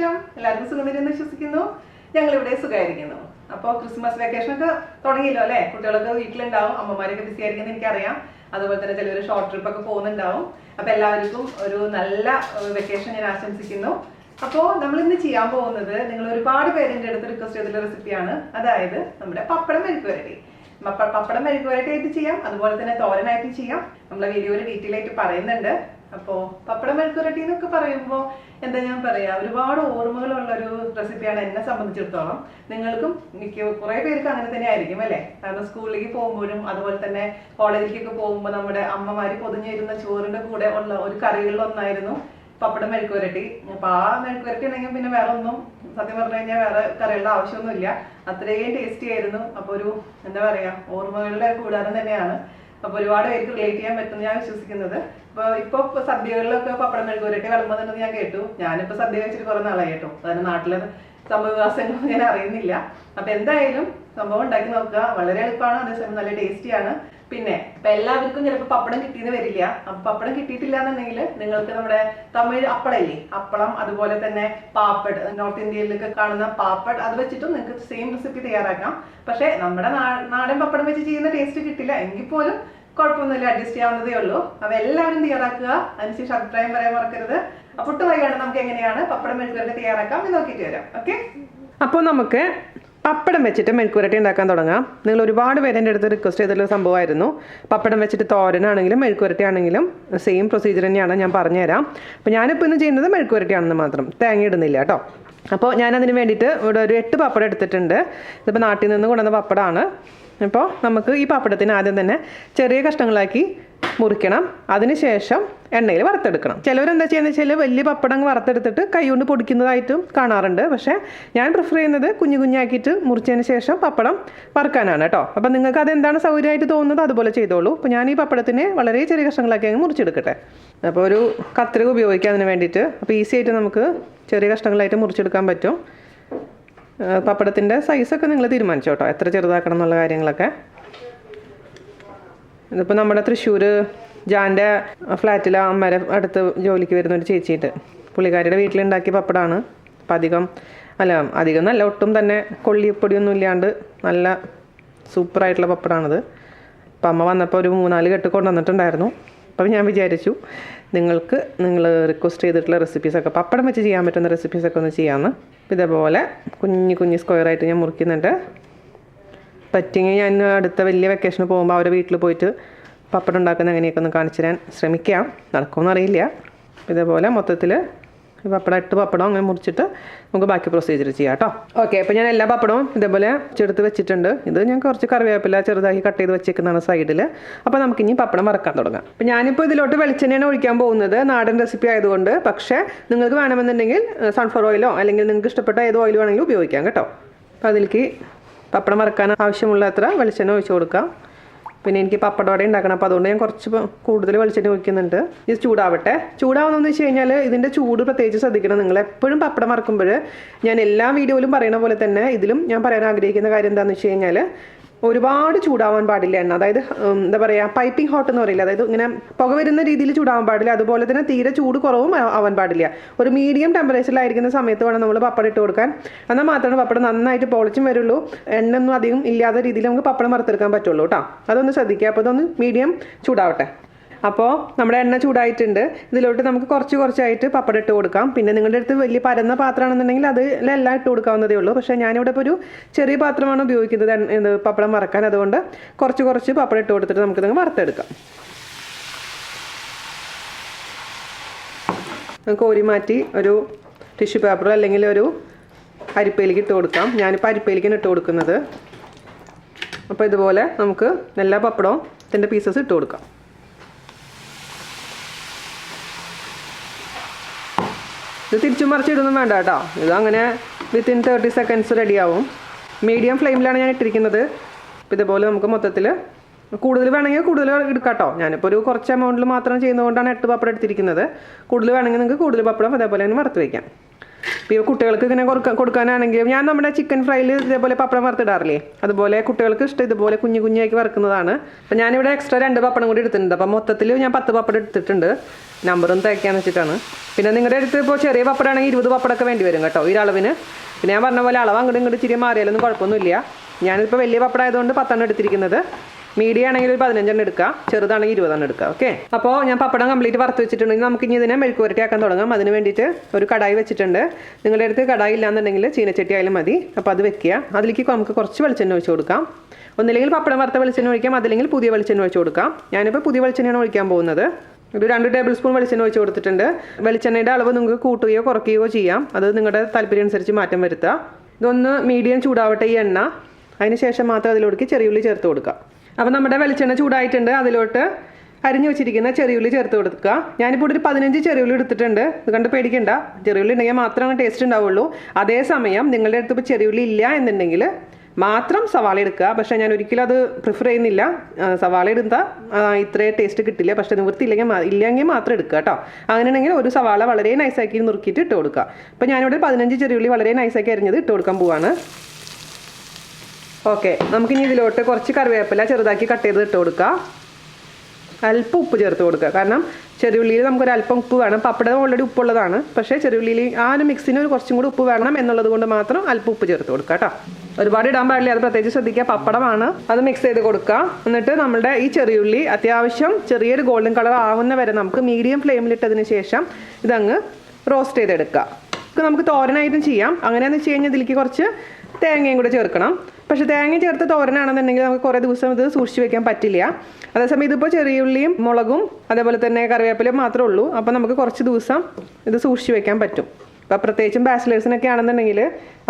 വിശേഷം? എല്ലാവർക്കും സുഖമാണെന്ന് വിശ്വസിക്കുന്നു. ഞങ്ങളിവിടെ സുഖമായിരിക്കുന്നു. അപ്പോൾ ക്രിസ്മസ് വെക്കേഷൻ ഒക്കെ തുടങ്ങിയല്ലോ അല്ലേ? കുട്ടികളൊക്കെ വീട്ടിലുണ്ടാവും, അമ്മമാരൊക്കെ ബിസി ആയിരിക്കുന്നത് എനിക്കറിയാം. അതുപോലെ തന്നെ ചിലർ ഷോർട്ട് ട്രിപ്പ് ഒക്കെ പോകുന്നുണ്ടാവും. അപ്പോൾ എല്ലാവർക്കും ഒരു നല്ല വെക്കേഷൻ ഞാൻ ആശംസിക്കുന്നു. അപ്പോൾ നമ്മൾ ഇന്ന് ചെയ്യാൻ പോകുന്നത്, നിങ്ങൾ ഒരുപാട് പേരിൻ്റെ അടുത്ത് റിക്വസ്റ്റ് ചെയ്തിട്ടുള്ള റെസിപ്പിയാണ്. അതായത് നമ്മുടെ പപ്പടം മെഴുക്കുവരട്ടി. പപ്പടം മെഴുക്കുവരട്ടി ആയിട്ട് ചെയ്യാം, അതുപോലെ തന്നെ തോരനായിട്ട് ചെയ്യാം. നമ്മളെ വീഡിയോയിൽ ഡീറ്റെയിൽ ആയിട്ട് പറയുന്നുണ്ട്. അപ്പോൾ പപ്പടം മെഴുക്കുവരട്ടി എന്നൊക്കെ പറയുമ്പോൾ എന്താ ഞാൻ പറയാ, ഒരുപാട് ഓർമ്മകളുള്ള ഒരു റെസിപ്പിയാണ് എന്നെ സംബന്ധിച്ചിടത്തോളം. നിങ്ങൾക്കും കുറേ പേർക്ക് അങ്ങനെ തന്നെ ആയിരിക്കും അല്ലേ? കാരണം സ്കൂളിലേക്ക് പോകുമ്പോഴും അതുപോലെ തന്നെ കോളേജിലേക്കൊക്കെ പോകുമ്പോൾ നമ്മുടെ അമ്മമാര് പൊതിഞ്ഞിരുന്ന ചോറിന്റെ കൂടെ ഉള്ള ഒരു കറികളിലൊന്നായിരുന്നു പപ്പടം മെഴുക്കുവരട്ടി. അപ്പൊ ആ മെഴുക്കുവരട്ടി ഉണ്ടെങ്കിൽ പിന്നെ വേറെ ഒന്നും, സത്യം പറഞ്ഞു കഴിഞ്ഞാൽ വേറെ കറികളുടെ ആവശ്യമൊന്നുമില്ല. അത്രയും ടേസ്റ്റി ആയിരുന്നു. അപ്പൊ ഒരു എന്താ പറയാ, ഓർമ്മകളുടെ കൂടാരം തന്നെയാണ്. അപ്പൊ ഒരുപാട് പേർക്ക് റിലേറ്റ് ചെയ്യാൻ പറ്റുമെന്ന് ഞാൻ വിശ്വസിക്കുന്നത്. ഇപ്പൊ സദ്യകളിലൊക്കെ പപ്പടം മെഴുക്കുവരട്ടി വിളമ്പുന്നുണ്ടെന്ന് ഞാൻ കേട്ടു. ഞാനിപ്പോ സദ്യ കഴിച്ചിട്ട് കുറെ നാളായി കേട്ടോ. അതായത് നാട്ടിലെ സംഭവവികാസങ്ങളൊന്നും ഞാൻ അറിയുന്നില്ല. അപ്പൊ എന്തായാലും സംഭവം ഉണ്ടാക്കി നോക്കുക. വളരെ എളുപ്പമാണ്, അതേസമയം നല്ല ടേസ്റ്റിയാണ്. പിന്നെ ഇപ്പൊ എല്ലാവർക്കും ചിലപ്പോൾ പപ്പടം കിട്ടിയെന്ന് വരില്ല. അപ്പൊ പപ്പടം കിട്ടിയിട്ടില്ല എന്നുണ്ടെങ്കിൽ നിങ്ങൾക്ക് നമ്മുടെ തമിഴ് അപ്പളല്ലേ, അപ്പളം, അതുപോലെ തന്നെ പാപ്പഡ്, നോർത്ത് ഇന്ത്യയിലൊക്കെ കാണുന്ന പാപ്പഡ്, അത് വെച്ചിട്ടും നിങ്ങൾക്ക് സെയിം റെസിപ്പി തയ്യാറാക്കാം. പക്ഷെ നമ്മുടെ നാടൻ പപ്പടം വെച്ച് ചെയ്യുന്ന ടേസ്റ്റ് കിട്ടില്ല എങ്കിൽ പോലും കുഴപ്പമൊന്നുമില്ല, അഡ്ജസ്റ്റ് ചെയ്യാവുന്നതേ ഉള്ളൂ. അപ്പൊ എല്ലാവരും തയ്യാറാക്കുക. അതിനുശേഷം അഭിപ്രായം പറയാൻ മറക്കരുത്. അപ്പൊ ഒട്ടും വൈകാണ്ട് നമുക്ക് എങ്ങനെയാണ് പപ്പടം മെഴുക്കുവരട്ടി തയ്യാറാക്കാം എന്ന് നോക്കിയിട്ട് വരാം. ഓക്കെ, അപ്പോൾ നമുക്ക് പപ്പടം വെച്ചിട്ട് മെഴുക്കുവരട്ടി ഉണ്ടാക്കാൻ തുടങ്ങാം. നിങ്ങൾ ഒരുപാട് പേര് എൻ്റെ അടുത്ത് റിക്വസ്റ്റ് ചെയ്തിട്ടുള്ള സംഭവമായിരുന്നു. പപ്പടം വെച്ചിട്ട് തോരനാണെങ്കിലും മെഴുക്കുവരട്ടി ആണെങ്കിലും സെയിം പ്രൊസീജിയർ തന്നെയാണ്, ഞാൻ പറഞ്ഞുതരാം. അപ്പോൾ ഞാനിപ്പോൾ ഇന്ന് ചെയ്യുന്നത് മെഴുക്കുവരട്ടിയാണെന്ന് മാത്രം, തേങ്ങ ഇടുന്നില്ല കേട്ടോ. അപ്പോൾ ഞാനതിന് വേണ്ടിയിട്ട് ഇവിടെ ഒരു 8 പപ്പടം എടുത്തിട്ടുണ്ട്. ഇതിപ്പോൾ നാട്ടിൽ നിന്ന് കൊണ്ടുവന്ന പപ്പടമാണ്. അപ്പോൾ നമുക്ക് ഈ പപ്പടത്തിന് ആദ്യം തന്നെ ചെറിയ കഷ്ണങ്ങളാക്കി മുറിക്കണം. അതിനുശേഷം എണ്ണയിൽ വറുത്തെടുക്കണം. ചിലവരെന്താ ചെയ്യുന്നത് വെച്ചാൽ വലിയ പപ്പടം വറുത്തെടുത്തിട്ട് കൈ കൊണ്ട് പൊടിക്കുന്നതായിട്ടും കാണാറുണ്ട്. പക്ഷേ ഞാൻ പ്രിഫർ ചെയ്യുന്നത് കുഞ്ഞു കുഞ്ഞാക്കിയിട്ട് മുറിച്ചതിന് ശേഷം പപ്പടം വറുക്കാനാണ് കേട്ടോ. അപ്പം നിങ്ങൾക്ക് അതെന്താണ് സൗകര്യമായിട്ട് തോന്നുന്നത് അതുപോലെ ചെയ്തോളൂ. അപ്പോൾ ഞാൻ ഈ പപ്പടത്തിനെ വളരെ ചെറിയ കഷ്ണങ്ങളാക്കി അങ്ങ് മുറിച്ചെടുക്കട്ടെ. അപ്പോൾ ഒരു കത്രിക ഉപയോഗിക്കാം അതിന് വേണ്ടിയിട്ട്. അപ്പോൾ ഈസി ആയിട്ട് നമുക്ക് ചെറിയ കഷ്ണങ്ങളായിട്ട് മുറിച്ചെടുക്കാൻ പറ്റും. പപ്പടത്തിൻ്റെ സൈസൊക്കെ നിങ്ങൾ തീരുമാനിച്ചോ കേട്ടോ, എത്ര ചെറുതാക്കണം എന്നുള്ള കാര്യങ്ങളൊക്കെ. ഇതിപ്പോൾ നമ്മുടെ തൃശ്ശൂർ ജാൻ്റെ ഫ്ലാറ്റിൽ അമ്മയുടെ അടുത്ത് ജോലിക്ക് വരുന്ന ഒരു ചേച്ചിയിട്ട് പുള്ളിക്കാരിയുടെ വീട്ടിലുണ്ടാക്കിയ പപ്പടമാണ്. അപ്പം അധികം നല്ല ഒട്ടും തന്നെ കൊള്ളിപ്പൊടിയൊന്നും ഇല്ലാണ്ട് നല്ല സൂപ്പറായിട്ടുള്ള പപ്പടമാണിത്. അപ്പം അമ്മ വന്നപ്പോൾ ഒരു 3-4 കെട്ട് കൊണ്ടുവന്നിട്ടുണ്ടായിരുന്നു. അപ്പം ഞാൻ വിചാരിച്ചു നിങ്ങൾ റിക്വസ്റ്റ് ചെയ്തിട്ടുള്ള റെസിപ്പീസൊക്കെ, പപ്പടം വെച്ച് ചെയ്യാൻ പറ്റുന്ന റെസിപ്പീസൊക്കെ ഒന്ന് ചെയ്യാമെന്ന്. ഇതേപോലെ കുഞ്ഞ് സ്ക്വയറായിട്ട് ഞാൻ മുറിക്കുന്നുണ്ട്. പറ്റിയെങ്കിൽ ഞാൻ അടുത്ത വലിയ വെക്കേഷന് പോകുമ്പോൾ അവരുടെ വീട്ടിൽ പോയിട്ട് പപ്പടം ഉണ്ടാക്കുന്ന എങ്ങനെയൊക്കെ ഒന്ന് കാണിച്ചു തരാൻ ശ്രമിക്കാം. നടക്കുമെന്ന് അറിയില്ല. ഇതേപോലെ മൊത്തത്തിൽ പപ്പടം പപ്പടം അങ്ങനെ മുറിച്ചിട്ട് നമുക്ക് ബാക്കി പ്രൊസീജിയർ ചെയ്യാം കേട്ടോ. ഓക്കെ, അപ്പോൾ ഞാൻ എല്ലാ പപ്പടവും ഇതേപോലെ ചെറുത്ത് വെച്ചിട്ടുണ്ട്. ഇത് ഞാൻ കുറച്ച് കറിവേപ്പില ചെറുതാക്കി കട്ട് ചെയ്ത് വെച്ചേക്കുന്നതാണ് സൈഡിൽ. അപ്പോൾ നമുക്കിനി പപ്പടം വറക്കാൻ തുടങ്ങാം. അപ്പോൾ ഞാനിപ്പോൾ ഇതിലോട്ട് വെളിച്ചെണ്ണയാണ് ഒഴിക്കാൻ പോകുന്നത്, നാടൻ റെസിപ്പി ആയതുകൊണ്ട്. പക്ഷേ നിങ്ങൾക്ക് വേണമെന്നുണ്ടെങ്കിൽ സൺഫ്ലവർ ഓയിലോ അല്ലെങ്കിൽ നിങ്ങൾക്ക് ഇഷ്ടപ്പെട്ട ഏത് ഓയിൽ വേണമെങ്കിലും ഉപയോഗിക്കാം കേട്ടോ. അപ്പോൾ അതിലേക്ക് പപ്പടം വറക്കാൻ ആവശ്യമുള്ള അത്ര വെളിച്ചെണ്ണ ഒഴിച്ച് കൊടുക്കാം. പിന്നെ എനിക്ക് പപ്പടവട ഉണ്ടാക്കണം, അപ്പോൾ അതുകൊണ്ട് ഞാൻ കുറച്ച് കൂടുതൽ വെളിച്ചെണ്ണ ഒഴിക്കുന്നുണ്ട്. ഇത് ചൂടാവട്ടെ. ചൂടാവുന്നതെന്ന് വെച്ച് കഴിഞ്ഞാൽ ഇതിൻ്റെ ചൂട് പ്രത്യേകിച്ച് ശ്രദ്ധിക്കണം. നിങ്ങൾ എപ്പോഴും പപ്പടം വറക്കുമ്പോൾ ഞാൻ എല്ലാ വീഡിയോയിലും പറയുന്ന പോലെ തന്നെ ഇതിലും ഞാൻ പറയാൻ ആഗ്രഹിക്കുന്ന കാര്യം എന്താണെന്ന് വെച്ച് കഴിഞ്ഞാൽ ഒരുപാട് ചൂടാവാൻ പാടില്ല എണ്ണ. അതായത് എന്താ പറയുക, പൈപ്പിംഗ് ഹോട്ട് എന്ന് പറയില്ല, അതായത് ഇങ്ങനെ പുക വരുന്ന രീതിയിൽ ചൂടാവാൻ പാടില്ല. അതുപോലെ തന്നെ തീരെ ചൂട് കുറവും ആവാൻ പാടില്ല. ഒരു മീഡിയം ടെമ്പറേച്ചറിലായിരിക്കുന്ന സമയത്ത് വേണം നമ്മൾ പപ്പടം ഇട്ട് കൊടുക്കാൻ. എന്നാൽ മാത്രമേ പപ്പടം നന്നായിട്ട് പൊളിച്ചും വരുള്ളൂ. എണ്ണയൊന്നും അധികം ഇല്ലാത്ത രീതിയിൽ നമുക്ക് പപ്പടം വറുത്തെടുക്കാൻ പറ്റുള്ളൂ കേട്ടോ. അതൊന്ന് ശ്രദ്ധിക്കുക. അപ്പോൾ അതൊന്ന് മീഡിയം ചൂടാവട്ടെ. അപ്പോൾ നമ്മുടെ എണ്ണ ചൂടായിട്ടുണ്ട്. ഇതിലോട്ട് നമുക്ക് കുറച്ചായിട്ട് പപ്പടം ഇട്ട് കൊടുക്കാം. പിന്നെ നിങ്ങളുടെ അടുത്ത് വലിയ പരന്ന പാത്രമാണെന്നുണ്ടെങ്കിൽ അതിലെല്ലാം ഇട്ട് കൊടുക്കാവുന്നതേ ഉള്ളൂ. പക്ഷേ ഞാനിവിടെ ഇപ്പോൾ ഒരു ചെറിയ പാത്രമാണ് ഉപയോഗിക്കുന്നത് പപ്പടം വറക്കാൻ. അതുകൊണ്ട് കുറച്ച് പപ്പടം ഇട്ട് കൊടുത്തിട്ട് നമുക്ക് വറുത്തെടുക്കാം. കോരി മാറ്റി ഒരു ടിഷ്യൂ പേപ്പറോ അല്ലെങ്കിൽ ഒരു അരിപ്പയിലേക്ക് ഇട്ട് കൊടുക്കാം. ഞാനിപ്പോൾ അരിപ്പയിലേക്കാണ് ഇട്ട് കൊടുക്കുന്നത്. അപ്പോൾ ഇതുപോലെ നമുക്ക് എല്ലാ പപ്പടവും ഇതിൻ്റെ പീസസ് ഇട്ട് കൊടുക്കാം. ഇത് തിരിച്ചും മറിച്ചിടൊന്നും വേണ്ട കേട്ടോ. ഇത് അങ്ങനെ വിത്തിൻ 30 സെക്കൻഡ്സ് റെഡിയാവും. മീഡിയം ഫ്ലെയിമിലാണ് ഞാൻ ഇട്ടിരിക്കുന്നത്. അപ്പോൾ ഇതുപോലെ നമുക്ക് മൊത്തത്തിൽ കൂടുതൽ വേണമെങ്കിൽ കൂടുതൽ എടുക്കാം കേട്ടോ. ഞാനിപ്പോൾ ഒരു കുറച്ച് എമൗണ്ടിൽ മാത്രം ചെയ്യുന്നതുകൊണ്ടാണ് 8 പപ്പടം എടുത്തിരിക്കുന്നത്. കൂടുതൽ വേണമെങ്കിൽ നിങ്ങൾക്ക് കൂടുതൽ പപ്പടം അതേപോലെ തന്നെ വറുത്ത് വയ്ക്കാം. ഇപ്പോൾ കുട്ടികൾക്ക് ഇങ്ങനെ കൊടുക്കാനാണെങ്കിലും ഞാൻ നമ്മുടെ ചിക്കൻ ഫ്രൈയിൽ ഇതേപോലെ പപ്പടം വറുത്തിടാറില്ലേ, അതുപോലെ കുട്ടികൾക്ക് ഇഷ്ടം ഇതുപോലെ കുഞ്ഞാക്കി വറുക്കുന്നതാണ്. അപ്പോൾ ഞാനിവിടെ എക്സ്ട്രാ 2 പപ്പടം കൂടി എടുത്തിട്ടുണ്ട്. അപ്പോൾ മൊത്തത്തിൽ ഞാൻ 10 പപ്പടം എടുത്തിട്ടുണ്ട്. നമ്പറൊന്നും തയ്ക്കാന്ന് വെച്ചിട്ടാണ്. പിന്നെ നിങ്ങളുടെ അടുത്ത് ഇപ്പോൾ ചെറിയ പപ്പടമാണെങ്കിൽ 20 പപ്പടമൊക്കെ വേണ്ടി വരും കേട്ടോ ഈ അളവിന്. പിന്നെ ഞാൻ പറഞ്ഞ പോലെ അളവ് അങ്ങോട്ട് ഇച്ചിരി മാറിയാലൊന്നും കുഴപ്പമൊന്നുമില്ല. ഞാനിപ്പോൾ വലിയ പപ്പടം ആയതുകൊണ്ട് 10 എടുത്തിരിക്കുന്നത്. മീഡിയം ആണെങ്കിൽ ഒരു 15 എടുക്കുക, ചെറുതാണെങ്കിൽ 20 എടുക്കുക. ഓക്കെ, അപ്പോൾ ഞാൻ പപ്പടം കംപ്ലീറ്റ് വറുത്ത് വെച്ചിട്ടുണ്ടെങ്കിൽ നമുക്ക് ഇനി ഇതിനെ മെഴുക്കുവരട്ടി ആക്കാൻ തുടങ്ങാം. അതിന് വേണ്ടിയിട്ട് ഒരു കടായി വെച്ചിട്ടുണ്ട്. നിങ്ങളുടെ അടുത്ത് കടായി ഇല്ലാന്നുണ്ടെങ്കിൽ ചീനച്ചട്ടി ആയാലും മതി. അപ്പോൾ അത് വെക്കുക. അതിലേക്ക് നമുക്ക് കുറച്ച് വെളിച്ചെണ്ണ ഒഴിച്ച് കൊടുക്കാം. ഒന്നില്ലെങ്കിൽ പപ്പടം വറുത്ത വെളിച്ചെണ്ണ ഒഴിക്കാം, അതില്ലെങ്കിൽ പുതിയ വെളിച്ചെണ്ണ ഒഴിച്ച് കൊടുക്കാം. ഞാനിപ്പോൾ പുതിയ വെളിച്ചെണ്ണയാണ് ഒഴിക്കാൻ പോകുന്നത്. ഒരു 2 ടേബിൾ സ്പൂൺ വെളിച്ചെണ്ണ ഒഴിച്ച് കൊടുത്തിട്ടുണ്ട്. വെളിച്ചെണ്ണയുടെ അളവ് നിങ്ങൾക്ക് കൂട്ടുകയോ കുറയ്ക്കുകയോ ചെയ്യാം. അത് നിങ്ങളുടെ താല്പര്യം അനുസരിച്ച് മാറ്റം വരുത്തുക. ഇതൊന്ന് മീഡിയം ചൂടാവട്ടെ ഈ എണ്ണ. അതിന് ശേഷം മാത്രം അതിലോട്ട് ചെറിയുള്ളി ചേർത്ത് കൊടുക്കുക. അപ്പോൾ നമ്മുടെ വെളിച്ചെണ്ണ ചൂടായിട്ടുണ്ട്. അതിലോട്ട് അരിഞ്ഞു വെച്ചിരിക്കുന്ന ചെറിയുള്ളി ചേർത്ത് കൊടുക്കുക. ഞാനിപ്പോൾ ഒരു 15 ചെറിയുള്ളി എടുത്തിട്ടുണ്ട്. ഇത് കണ്ട് പേടിക്കണ്ട, ചെറിയുള്ളി ഉണ്ടെങ്കിൽ മാത്രമേ ടേസ്റ്റ് ഉണ്ടാവുള്ളൂ. അതേസമയം നിങ്ങളുടെ അടുത്ത് ഇപ്പോൾ ചെറിയുള്ളി ഇല്ല എന്നുണ്ടെങ്കിൽ മാത്രം സവാള എടുക്കുക. പക്ഷേ ഞാൻ ഒരിക്കലും അത് പ്രിഫർ ചെയ്യുന്നില്ല. സവാള എടുത്താൽ ഇത്രയും ടേസ്റ്റ് കിട്ടില്ല. പക്ഷേ ഇല്ലെങ്കിൽ മാത്രം എടുക്കുക കേട്ടോ. അങ്ങനെയാണെങ്കിൽ ഒരു സവാള വളരെ നൈസാക്കി നുറുക്കിയിട്ട് ഇട്ട് കൊടുക്കുക. അപ്പോൾ ഞാനിവിടെ 15 ചെറിയുള്ളി വളരെ നൈസാക്കി അരിഞ്ഞത് ഇട്ട് കൊടുക്കാൻ പോവാണ്. ഓക്കെ, നമുക്കിനി ഇതിലോട്ട് കുറച്ച് കറിവേപ്പില ചെറുതാക്കി കട്ട് ചെയ്ത് ഇട്ട് കൊടുക്കുക. അല്പം ഉപ്പ് ചേർത്ത് കൊടുക്കുക. കാരണം ചെറിയുള്ളിയിൽ നമുക്കൊരു അല്പം ഉപ്പ് വേണം. പപ്പടം ഓൾറെഡി ഉപ്പുള്ളതാണ്. പക്ഷേ ചെറിയുള്ളിയിൽ ആ ഒരു മിക്സിന് ഒരു കുറച്ചും കൂടി ഉപ്പ് വേണം എന്നുള്ളത് കൊണ്ട് മാത്രം അല്പം ഉപ്പ് ചേർത്ത് കൊടുക്കുക കേട്ടോ. ഒരുപാട് ഇടാൻ പാടില്ല, അത് പ്രത്യേകിച്ച് ശ്രദ്ധിക്കുക. പപ്പടമാണ്, അത് മിക്സ് ചെയ്ത് കൊടുക്കുക. എന്നിട്ട് നമ്മുടെ ഈ ചെറിയുള്ളി അത്യാവശ്യം ചെറിയൊരു ഗോൾഡൻ കളർ ആവുന്ന വരെ നമുക്ക് മീഡിയം ഫ്ലെയിമിലിട്ടതിന് ശേഷം ഇതങ്ങ് റോസ്റ്റ് ചെയ്തെടുക്കുക. നമുക്ക് തോരനായിട്ടും ചെയ്യാം. അങ്ങനെയാണെന്ന് വെച്ച് കഴിഞ്ഞാൽ ഇതിലേക്ക് കുറച്ച് തേങ്ങയും കൂടെ ചേർക്കണം. പക്ഷേ തേങ്ങ ചേർത്ത് തോരനാണെന്നുണ്ടെങ്കിൽ നമുക്ക് കുറേ ദിവസം ഇത് സൂക്ഷിച്ച് വെക്കാൻ പറ്റില്ല. അതേസമയം ഇതിപ്പോൾ ചെറിയുള്ളിയും മുളകും അതേപോലെ തന്നെ കറിവേപ്പിലയും മാത്രമേ ഉള്ളൂ. അപ്പോൾ നമുക്ക് കുറച്ച് ദിവസം ഇത് സൂക്ഷിച്ച് വെക്കാൻ പറ്റും. അപ്പോൾ പ്രത്യേകിച്ചും ബാച്ചിലേഴ്സിനൊക്കെ ആണെന്നുണ്ടെങ്കിൽ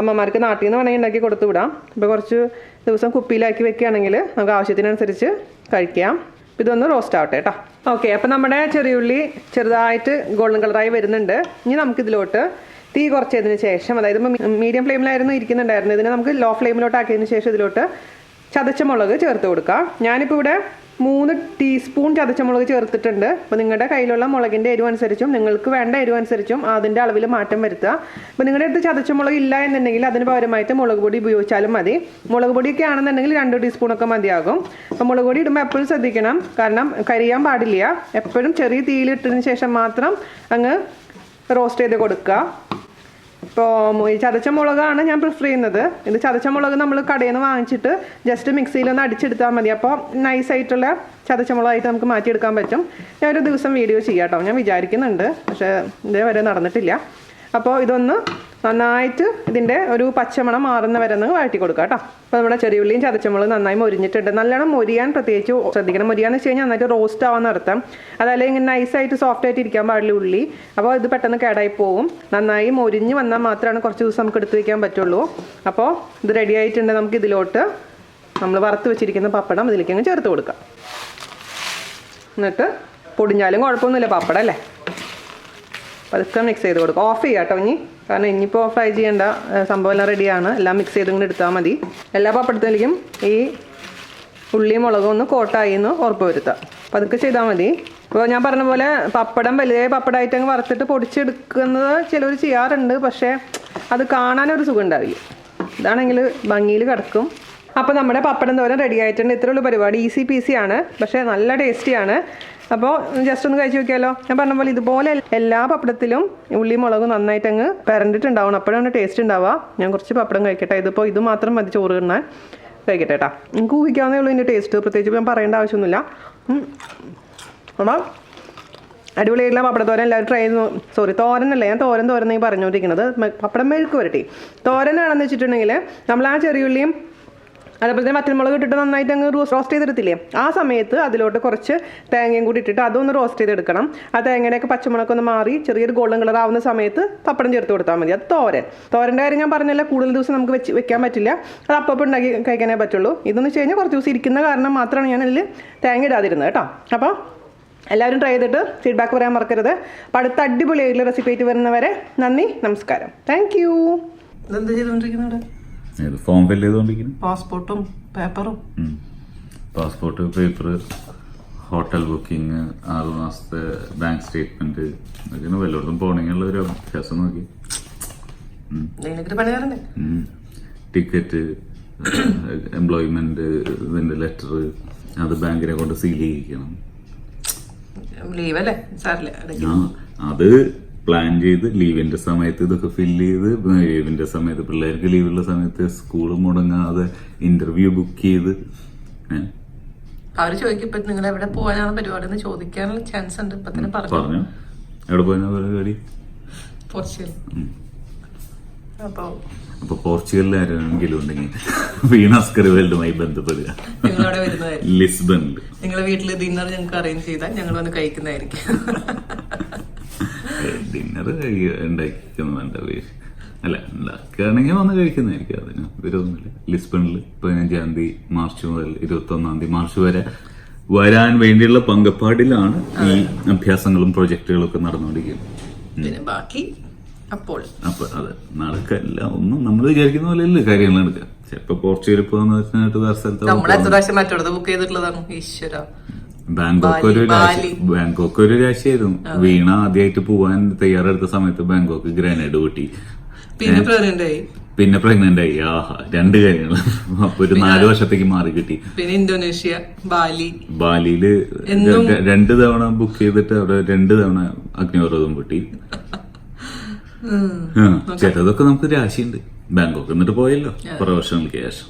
അമ്മമാർക്ക് നാട്ടിൽ നിന്ന് വേണമെങ്കിൽ ഉണ്ടാക്കി കൊടുത്തു വിടാം. ഇപ്പോൾ കുറച്ച് ദിവസം കുപ്പിയിലാക്കി വെക്കുകയാണെങ്കിൽ നമുക്ക് ആവശ്യത്തിനനുസരിച്ച് കഴിക്കാം. ഇതൊന്ന് റോസ്റ്റ് ആവട്ടെ കേട്ടോ. ഓക്കെ, അപ്പോൾ നമ്മുടെ ചെറിയുള്ളി ചെറുതായിട്ട് ഗോൾഡൻ കളറായി വരുന്നുണ്ട്. ഇനി നമുക്കിതിലോട്ട് തീ കുറച്ചതിന് ശേഷം, അതായത് മീഡിയം ഫ്ലെയിമിലായിരുന്നു ഇരിക്കുന്നുണ്ടായിരുന്നു, ഇതിനെ നമുക്ക് ലോ ഫ്ലെയിമിലോട്ട് ആക്കിയതിന് ശേഷം ഇതിലോട്ട് ചതച്ച മുളക് ചേർത്ത് കൊടുക്കുക. ഞാനിപ്പോൾ ഇവിടെ 3 ടീസ്പൂൺ ചതച്ച മുളക് ചേർത്തിട്ടുണ്ട്. അപ്പോൾ നിങ്ങളുടെ കയ്യിലുള്ള മുളകിൻ്റെ എരിവ് അനുസരിച്ചും നിങ്ങൾക്ക് വേണ്ട എരിവ് അനുസരിച്ചും അതിൻ്റെ അളവിൽ മാറ്റം വരുത്തുക. അപ്പോൾ നിങ്ങളുടെ അടുത്ത് ചതച്ച മുളക് ഇല്ല എന്നുണ്ടെങ്കിൽ അതിന് പകരമായിട്ട് മുളക് പൊടി ഉപയോഗിച്ചാലും മതി. മുളക് പൊടിയൊക്കെ ആണെന്നുണ്ടെങ്കിൽ 2 ടീസ്പൂണൊക്കെ മതിയാകും. അപ്പോൾ മുളക് പൊടി ഇടുമ്പോൾ എപ്പോഴും ശ്രദ്ധിക്കണം, കാരണം കരിയാൻ പാടില്ല. എപ്പോഴും ചെറിയ തീയിലിട്ടതിന് ശേഷം മാത്രം അങ്ങ് റോസ്റ്റ് ചെയ്ത് കൊടുക്കുക. ഇപ്പോൾ ഈ ചതച്ച മുളകാണ് ഞാൻ പ്രിഫർ ചെയ്യുന്നത്. ഇത് ചതച്ച മുളക് നമ്മൾ കടയിൽ നിന്ന് വാങ്ങിച്ചിട്ട് ജസ്റ്റ് മിക്സിയിലൊന്ന് അടിച്ചെടുത്താൽ മതി. അപ്പോൾ നൈസായിട്ടുള്ള ചതച്ച മുളകായിട്ട് നമുക്ക് മാറ്റിയെടുക്കാൻ പറ്റും. ഞാനൊരു ദിവസം വീഡിയോ ചെയ്യാം കേട്ടോ, ഞാൻ വിചാരിക്കുന്നുണ്ട്. പക്ഷേ ഇതേവരെ നടന്നിട്ടില്ല. അപ്പോൾ ഇതൊന്ന് നന്നായിട്ട് ഇതിൻ്റെ ഒരു പച്ചമണം മാറുന്ന വരെ ഒന്ന് വഴറ്റി കൊടുക്കുക കേട്ടോ. അപ്പോൾ നമ്മുടെ ചെറിയുള്ളിയും ചതച്ചമുളക് നന്നായി മൊരിഞ്ഞിട്ടുണ്ട്. നല്ലോണം മൊരിയാൻ പ്രത്യേകിച്ച് ശ്രദ്ധിക്കണം. മൊരിയാന്ന് വെച്ച് കഴിഞ്ഞാൽ നന്നായിട്ട് റോസ്റ്റ് ആവാൻ അർത്ഥം. അതല്ലെങ്കിൽ ഇങ്ങനെ നൈസായിട്ട് സോഫ്റ്റ് ആയിട്ട് ഇരിക്കാൻ പാടില്ല ഉള്ളി. അപ്പോൾ ഇത് പെട്ടെന്ന് കേടായി പോവും. നന്നായി മൊരിഞ്ഞ് വന്നാൽ മാത്രമാണ് കുറച്ച് ദിവസം നമുക്ക് എടുത്ത് വയ്ക്കാൻ പറ്റുള്ളൂ. അപ്പോൾ ഇത് റെഡി ആയിട്ടുണ്ട്. നമുക്ക് ഇതിലോട്ട് നമ്മൾ വറുത്ത് വെച്ചിരിക്കുന്ന പപ്പടം ഇതിലേക്ക് അങ്ങ് ചേർത്ത് കൊടുക്കാം. എന്നിട്ട് പൊടിഞ്ഞാലും കുഴപ്പമൊന്നുമില്ല, പപ്പടം അല്ലേ. പതുക്കെ മിക്സ് ചെയ്ത് കൊടുക്കുക. ഓഫ് ചെയ്യാം കേട്ടോ ഇനി, കാരണം ഇനിയിപ്പോൾ ഫ്രൈ ചെയ്യേണ്ട സംഭവം എല്ലാം റെഡിയാണ്. എല്ലാം മിക്സ് ചെയ്ത് ഇങ്ങനെ എടുത്താൽ മതി. എല്ലാ പപ്പടത്തിലേക്കും ഈ ഉള്ളിയും മുളകും ഒന്ന് കോട്ടായി എന്ന് ഉറപ്പ് വരുത്തുക. പതുക്കെ ചെയ്താൽ മതി. ഇപ്പോൾ ഞാൻ പറഞ്ഞ പോലെ പപ്പടം വലിയ പപ്പടമായിട്ട് അങ്ങ് വറുത്തിട്ട് പൊടിച്ചെടുക്കുന്നത് ചിലർ ചെയ്യാറുണ്ട്. പക്ഷേ അത് കാണാനൊരു സുഖം ഉണ്ടാവില്ല. ഇതാണെങ്കിൽ ഭംഗിയിൽ കിടക്കും. അപ്പോൾ നമ്മുടെ പപ്പടം തോരൻ റെഡി ആയിട്ടുണ്ട്. ഇത്രയുള്ള പരിപാടി, ഈസി പീസി ആണ്, പക്ഷേ നല്ല ടേസ്റ്റിയാണ്. അപ്പോൾ ജസ്റ്റ് ഒന്ന് കഴിച്ച് നോക്കിയാലോ. ഞാൻ പറഞ്ഞ പോലെ ഇതുപോലെ എല്ലാ പപ്പടത്തിലും ഉള്ളി മുളകും നന്നായിട്ട് അങ്ങ് പരണ്ടിട്ടുണ്ടാവണം, അപ്പോഴാണ് ടേസ്റ്റ് ഉണ്ടാവുക. ഞാൻ കുറച്ച് പപ്പടം കഴിക്കട്ടെ. ഇതിപ്പോൾ ഇത് മാത്രം മതി ചോറ് തിന്നാൻ. കഴിക്കട്ടെ കേട്ടോ. നിങ്ങൾക്ക് ഊഹിക്കാവുന്നേ ഉള്ളൂ ഇതിൻ്റെ ടേസ്റ്റ്, പ്രത്യേകിച്ച് ഞാൻ പറയേണ്ട ആവശ്യമൊന്നുമില്ല. അപ്പോൾ അടിപൊളിയായിട്ടുള്ള പപ്പടത്തോരൻ എല്ലാവരും ട്രൈ ചെയ്ത് തോരനല്ലേ, ഞാൻ തോരൻ പറഞ്ഞുകൊണ്ടിരിക്കുന്നത് പപ്പടം മെഴുക്കുവരട്ടി. തോരനാണെന്ന് വെച്ചിട്ടുണ്ടെങ്കിൽ നമ്മൾ ആ ചെറിയുള്ളിയും അതേപോലെ തന്നെ വറ്റൽമുളക് ഇട്ടിട്ട് നന്നായിട്ട് അങ്ങ് റോസ്റ്റ് ചെയ്തെടുത്തില്ലേ, ആ സമയത്ത് അതിലോട്ട് കുറച്ച് തേങ്ങയും കൂടി ഇട്ടിട്ട് അതൊന്ന് റോസ്റ്റ് ചെയ്തെടുക്കണം. ആ തേങ്ങയുടെയൊക്കെ പച്ചമുളകൊക്കെ ഒന്ന് മാറി ചെറിയൊരു ഗോൾഡൻ കളർ ആവുന്ന സമയത്ത് പപ്പടം ചേർത്ത് കൊടുത്താൽ മതി. അത് തോരൻ്റെ കാര്യം ഞാൻ പറഞ്ഞല്ല, കൂടുതൽ ദിവസം നമുക്ക് വെക്കാൻ പറ്റില്ല. അത് അപ്പം ഉണ്ടാക്കി കഴിക്കാനേ പറ്റുള്ളൂ. ഇതെന്ന് വെച്ച് കഴിഞ്ഞാൽ കുറച്ച് ദിവസം ഇരിക്കുന്ന കാരണം മാത്രമാണ് ഞാൻ അതിൽ തേങ്ങ ഇടാതിരുന്നത് കേട്ടോ. അപ്പോൾ എല്ലാവരും ട്രൈ ചെയ്തിട്ട് ഫീഡ്ബാക്ക് പറയാൻ മറക്കരുത്. അപ്പോൾ അടുത്ത അടിപൊളിയായിട്ടുള്ള റെസിപ്പി ആയിട്ട് വരുന്നവരെ നന്ദി, നമസ്കാരം. Thank you. ഇതെന്താ ചെയ്തുകൊണ്ടിരിക്കുന്നത്? ഫോം ഫില്ല് ചെയ്തുകൊണ്ടിരിക്കുന്നു. പാസ്പോർട്ടും പേപ്പറും. പാസ്പോർട്ട്, പേപ്പർ, ഹോട്ടൽ ബുക്കിംഗ്, 6 മാസത്തെ ബാങ്ക് സ്റ്റേറ്റ്മെന്റ്, ഇങ്ങനെ വല്ലയിടത്തും പോകണമെങ്കിൽ ഒരു അഭ്യാസം നോക്കി. ടിക്കറ്റ്, എംപ്ലോയ്മെന്റ് ഇതിന്റെ ലെറ്റർ, അത് ബാങ്കിനെ കൊണ്ട് സീൽ ചെയ്യിക്കണം. ലീവ് അല്ലേ സാറില്ല. അത് പ്ലാൻ ചെയ്ത് ലീവിന്റെ സമയത്ത് ഇതൊക്കെ ഫില്ല് ചെയ്ത് ലീവിന്റെ സമയത്ത് പിള്ളേർക്ക് ലീവുള്ള സമയത്ത് സ്കൂൾ മുടങ്ങാതെ ഇന്റർവ്യൂ ബുക്ക് ചെയ്ത്. അവര് ചോദിക്കും ഇപ്പൊ നിങ്ങൾ എവിടെ പോകാനാണ് പരിപാടി എന്ന് ചോദിക്കാനുള്ള ചാൻസ് ഉണ്ട്. ഇപ്പൊ തന്നെ പറഞ്ഞു എവിടെ പോയാ പരിപാടി? പോർച്ചുഗൽ. അപ്പൊ പോർച്ചുഗലിൽ ആരെങ്കിലും ഉണ്ടെങ്കിൽ വീണാസ് കറിവേൾഡുമായി ബന്ധപ്പെടുക. ഞങ്ങളവിടെ വരുന്നതായിരിക്കും ലിസ്ബണിൽ. നിങ്ങളെ വീട്ടിൽ ഡിന്നർ ഞങ്ങൾക്ക് അറേഞ്ച് ചെയ്താൽ ഞങ്ങൾ വന്ന് കഴിക്കുന്നതായിരിക്കും. ഡിന്നർ ഉണ്ടാക്കിക്കുന്നു വേണ്ട അല്ല, ഉണ്ടാക്കുകയാണെങ്കിൽ വന്ന് കഴിക്കുന്നതായിരിക്കും. അതിന് വിരോധമില്ല. ലിസ്ബണിൽ 15-ാം തീയതി മാർച്ച് മുതൽ 21-ാം തീയതി മാർച്ച് വരെ വരാൻ വേണ്ടിയുള്ള പങ്കപ്പാടിലാണ് ഈ അഭ്യാസങ്ങളും പ്രൊജക്ടുകളും ഒക്കെ നടന്നുകൊണ്ടിരിക്കുന്നത്. പിന്നെ ബാക്കി അപ്പോൾ അതെ നടക്കല്ല, ഒന്നും നമ്മൾ വിചാരിക്കുന്ന പോലെ അല്ലേ കാര്യങ്ങൾ നടക്കുക. ചിലപ്പോ പോർച്ചുഗലിൽ പോകാന്ന് വെച്ചിട്ട് വേറെ സ്ഥലത്ത് മറ്റോടത്ത് ബുക്ക് ചെയ്തിട്ടുള്ളതാണ്. ഈശ്വര, ബാങ്കോക്ക് ഒരു രാശിയായിരുന്നു. വീണ ആദ്യമായിട്ട് പോവാൻ തയ്യാറെടുത്ത സമയത്ത് ബാങ്കോക്ക് ഗ്രാനൈഡ് കൂട്ടി, പിന്നെ പ്രഗ്നന്റ് ആയി. ആഹാ, 2 കാര്യങ്ങൾ. അപ്പൊ ഒരു 4 വർഷത്തേക്ക് മാറി കിട്ടി. പിന്നെ ഇന്തോനേഷ്യ, ബാലിയില് 2 തവണ ബുക്ക് ചെയ്തിട്ട് അവിടെ 2 തവണ അഗ്നിപർവ്വതം പൊട്ടി. ചിലതൊക്കെ നമുക്ക് രാശിയുണ്ട്. ബാങ്കോക്ക് എന്നിട്ട് പോയല്ലോ കുറെ വർഷങ്ങൾക്ക് ശേഷം.